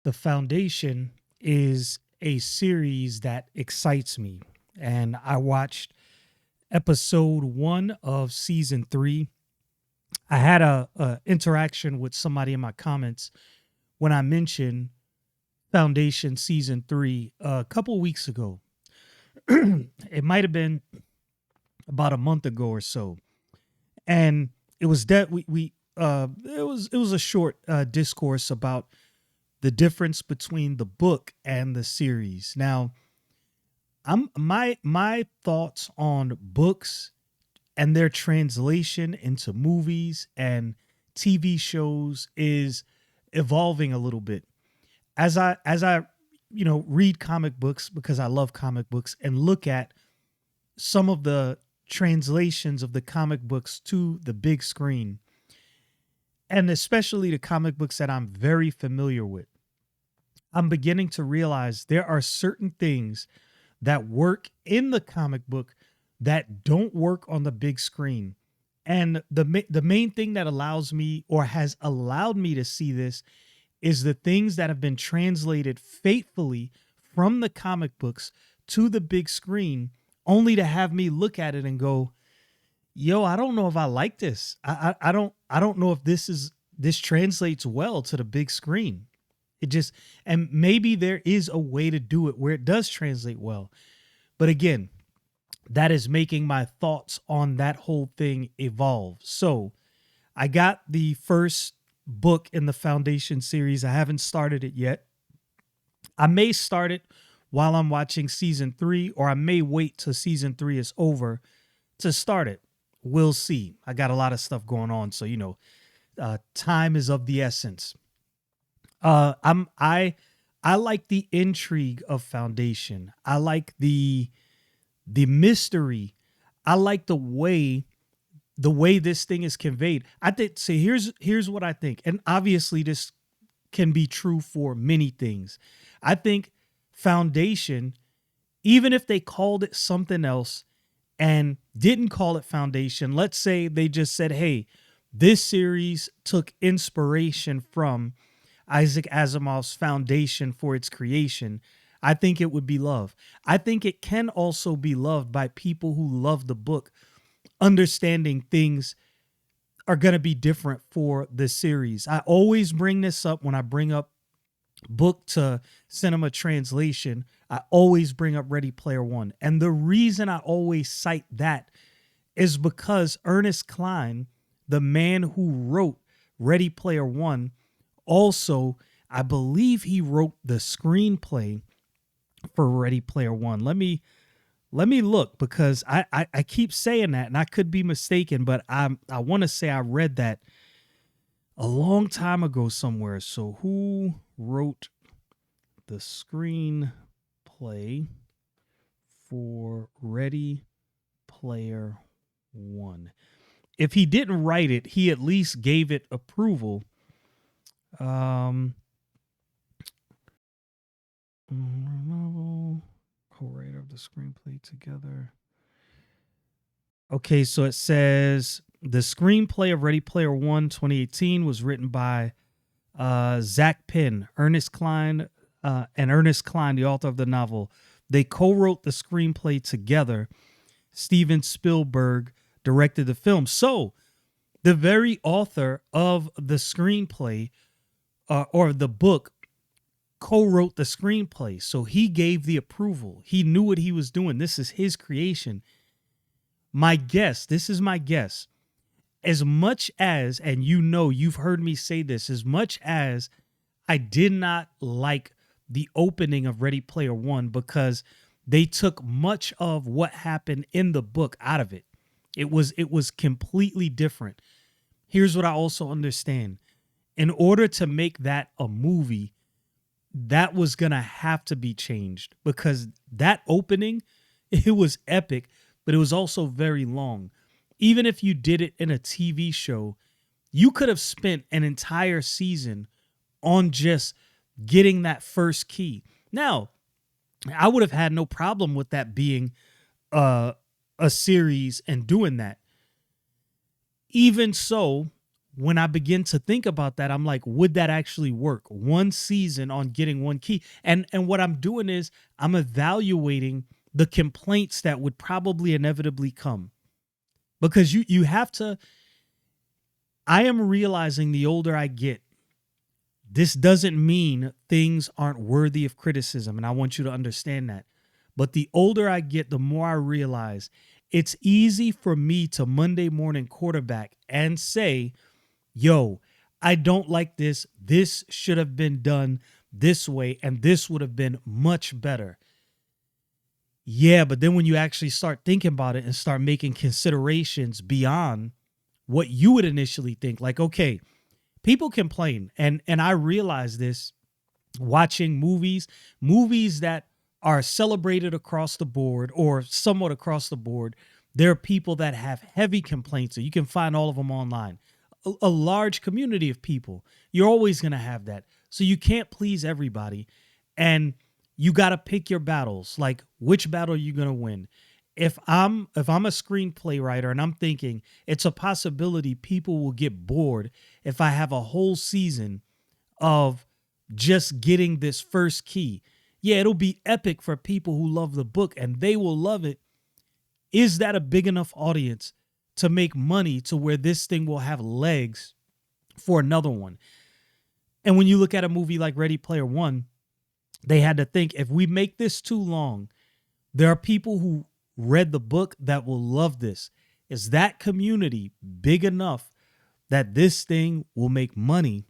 The Foundation is a series that excites me. And I watched episode 1 of season 3. I had a interaction with somebody in my comments when I mentioned Foundation season 3 a couple weeks ago. It might have been about a month ago or so. And it was that it was a short discourse about the difference between the book and the series. Now, my thoughts on books and their translation into movies and TV shows is evolving a little bit. As I read comic books because I love comic books and look at some of the translations of the comic books to the big screen, and especially the comic books that I'm very familiar with, I'm beginning to realize there are certain things that work in the comic book that don't work on the big screen. And the main thing that allows me or has allowed me to see this is the things that have been translated faithfully from the comic books to the big screen, only to have me look at it and go, "Yo, I don't know if I like this. I don't know if this translates well to the big screen." It just and maybe there is a way to do it where it does translate well. But again, that is making my thoughts on that whole thing evolve. So I got the first book in the Foundation series. I haven't started it yet. I may start it while I'm watching season 3, or I may wait till season 3 is over to start it. We'll see. I got a lot of stuff going on, so time is of the essence. I like the intrigue of Foundation. I like the mystery. I like the way this thing is conveyed. I think, see, here's what I think. And obviously this can be true for many things. I think Foundation, even if they called it something else and didn't call it Foundation, let's say they just said, "Hey, this series took inspiration from Isaac Asimov's Foundation for its creation," I think it would be loved. I think it can also be loved by people who love the book, understanding things are going to be different for the series. I always bring this up when I bring up book to cinema translation. I always bring up Ready Player One. And the reason I always cite that is because Ernest Cline, the man who wrote Ready Player One, also, I believe he wrote the screenplay for Ready Player One. Let me look, because I keep saying that and I could be mistaken, but I want to say I read that a long time ago somewhere. So who wrote the screenplay for Ready Player One? If he didn't write it, he at least gave it approval. Novel, co-writer of the screenplay together. Okay, so it says the screenplay of Ready Player One 2018 was written by Zak Penn, Ernest Cline, and Ernest Cline, the author of the novel. They co-wrote the screenplay together. Steven Spielberg directed the film. So the very author of the screenplay or the book co-wrote the screenplay. So he gave the approval. He knew what he was doing. This is his creation. This is my guess. As much as, and you've heard me say this, as much as I did not like the opening of Ready Player One because they took much of what happened in the book out of it. It was completely different. Here's what I also understand. In order to make that a movie, that was going to have to be changed, because that opening, it was epic, but it was also very long. Even if you did it in a TV show, you could have spent an entire season on just getting that first key. Now, I would have had no problem with that being a series and doing that. Even so, when I begin to think about that, I'm like, would that actually work? One season on getting one key. And what I'm doing is I'm evaluating the complaints that would probably inevitably come. Because you have to, I am realizing the older I get, this doesn't mean things aren't worthy of criticism. And I want you to understand that. But the older I get, the more I realize it's easy for me to Monday morning quarterback and say, yo, I don't like this. This should have been done this way, and this would have been much better. Yeah, but then when you actually start thinking about it and start making considerations beyond what you would initially think, like, okay, people complain, and I realize this watching movies that are celebrated across the board or somewhat across the board. There are people that have heavy complaints, and you can find all of them online. A large community of people. You're always going to have that. So you can't please everybody, and you got to pick your battles. Like, which battle are you going to win? If I'm a screenplay writer and I'm thinking it's a possibility people will get bored if I have a whole season of just getting this first key. Yeah, it'll be epic for people who love the book and they will love it. Is that a big enough audience to make money to where this thing will have legs for another one? And when you look at a movie like Ready Player One, they had to think, if we make this too long, there are people who read the book that will love this. Is that community big enough that this thing will make money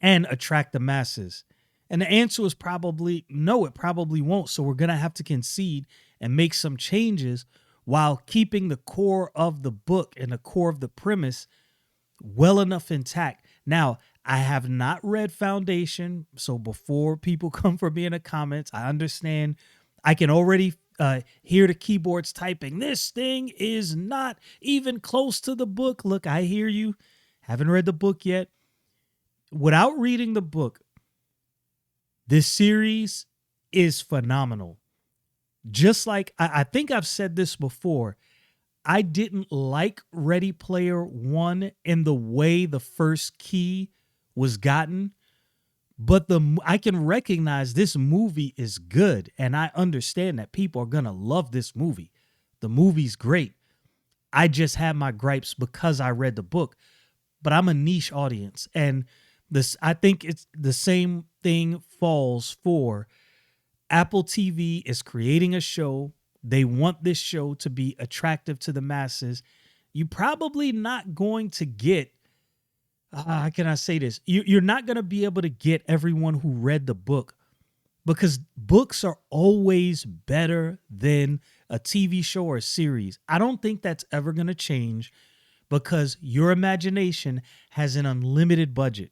and attract the masses? And the answer is probably no, it probably won't. So we're going to have to concede and make some changes while keeping the core of the book and the core of the premise well enough intact. Now, I have not read Foundation, so before people come for me in the comments, I understand. I can already hear the keyboards typing. This thing is not even close to the book. Look, I hear you. Haven't read the book yet. Without reading the book, this series is phenomenal. Just like, I think I've said this before, I didn't like Ready Player One in the way the first key was gotten, but I can recognize this movie is good, and I understand that people are going to love this movie. The movie's great. I just have my gripes because I read the book, but I'm a niche audience, and I think it's the same thing falls for Apple TV is creating a show. They want this show to be attractive to the masses. You're probably not going to get, how can I say this? You're not going to be able to get everyone who read the book, because books are always better than a TV show or a series. I don't think that's ever going to change, because your imagination has an unlimited budget.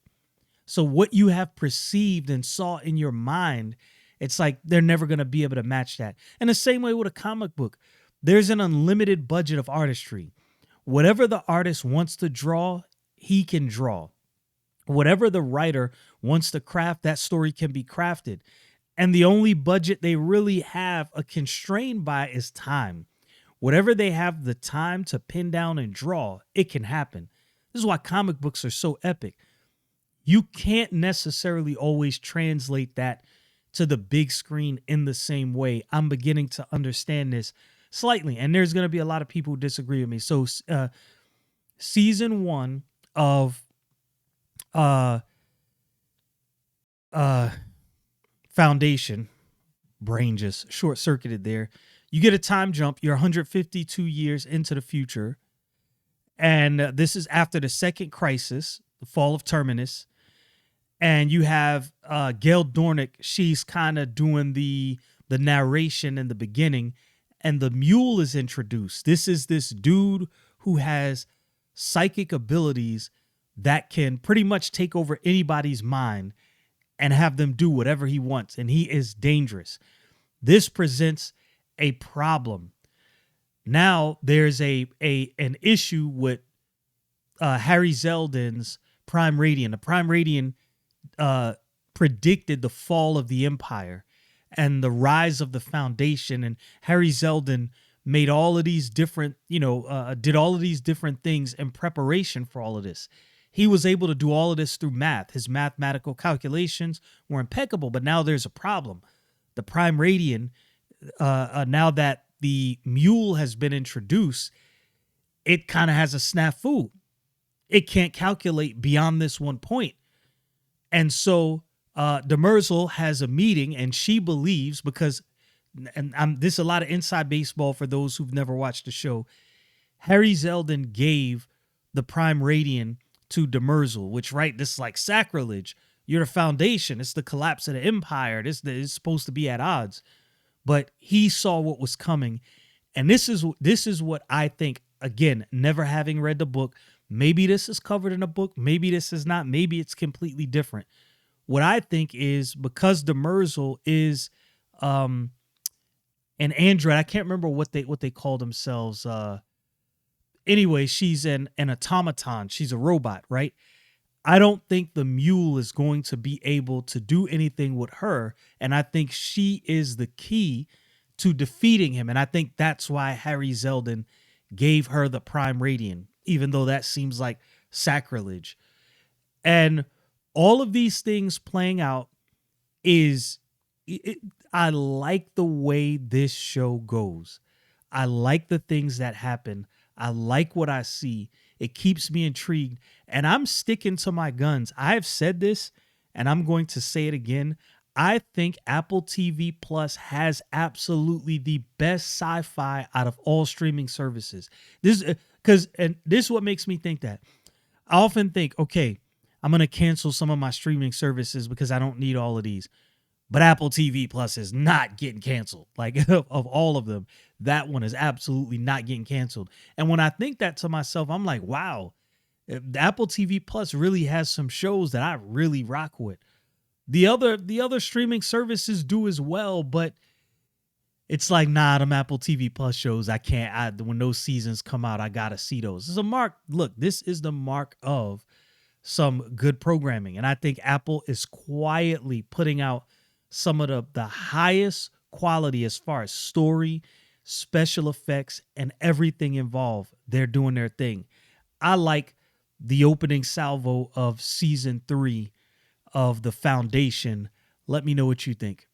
So what you have perceived and saw in your mind, it's like they're never going to be able to match that. And the same way with a comic book, there's an unlimited budget of artistry. Whatever the artist wants to draw, he can draw. Whatever the writer wants to craft, that story can be crafted. And the only budget they really have a constraint by is time. Whatever they have the time to pin down and draw, it can happen. This is why comic books are so epic. You can't necessarily always translate that to the big screen in the same way. I'm beginning to understand this slightly, and there's going to be a lot of people who disagree with me. So season 1 of Foundation, brain just short-circuited there. You get a time jump. You're 152 years into the future, and this is after the second crisis, the fall of Terminus. And you have Gail Dornick. She's kind of doing the narration in the beginning, and the Mule is introduced. This is this dude who has psychic abilities that can pretty much take over anybody's mind and have them do whatever he wants, and he is dangerous. This presents a problem. Now there's an issue with Harry Seldon's Prime Radiant. The Prime Radiant predicted the fall of the Empire and the rise of the Foundation, and Harry Seldon made all of these different, did all of these different things in preparation for all of this. He was able to do all of this through math. His mathematical calculations were impeccable, but now there's a problem. The prime radian, now that the Mule has been introduced, it kind of has a snafu. It can't calculate beyond this one point. And so Demerzel has a meeting, and she believes, because, this is a lot of inside baseball for those who've never watched the show, Harry Seldon gave the prime radian to Demerzel, which, right, this is like sacrilege. You're the foundation. It's the collapse of the empire. This is supposed to be at odds. But he saw what was coming. And this is what I think, again, never having read the book, maybe this is covered in a book, maybe this is not, maybe it's completely different. What I think is, because Demerzel is an android, I can't remember what they call themselves. Anyway, she's an automaton. She's a robot, right? I don't think the Mule is going to be able to do anything with her. And I think she is the key to defeating him. And I think that's why Harry Seldon gave her the prime radian, even though that seems like sacrilege. And all of these things playing out I like the way this show goes. I like the things that happen. I like what I see. It keeps me intrigued, and I'm sticking to my guns. I've said this, and I'm going to say it again. I think Apple TV Plus has absolutely the best sci-fi out of all streaming services. This is what makes me think that. I often think, okay, I'm going to cancel some of my streaming services because I don't need all of these. But Apple TV Plus is not getting canceled. Like, of all of them, that one is absolutely not getting canceled. And when I think that to myself, I'm like, wow, Apple TV Plus really has some shows that I really rock with. The other streaming services do as well, but it's like, nah, them Apple TV Plus shows, I can't. When those seasons come out, I gotta see those. This is a mark. Look, this is the mark of some good programming, and I think Apple is quietly putting out some of the highest quality as far as story, special effects, and everything involved. They're doing their thing. I like the opening salvo of season 3 of The Foundation. Let me know what you think.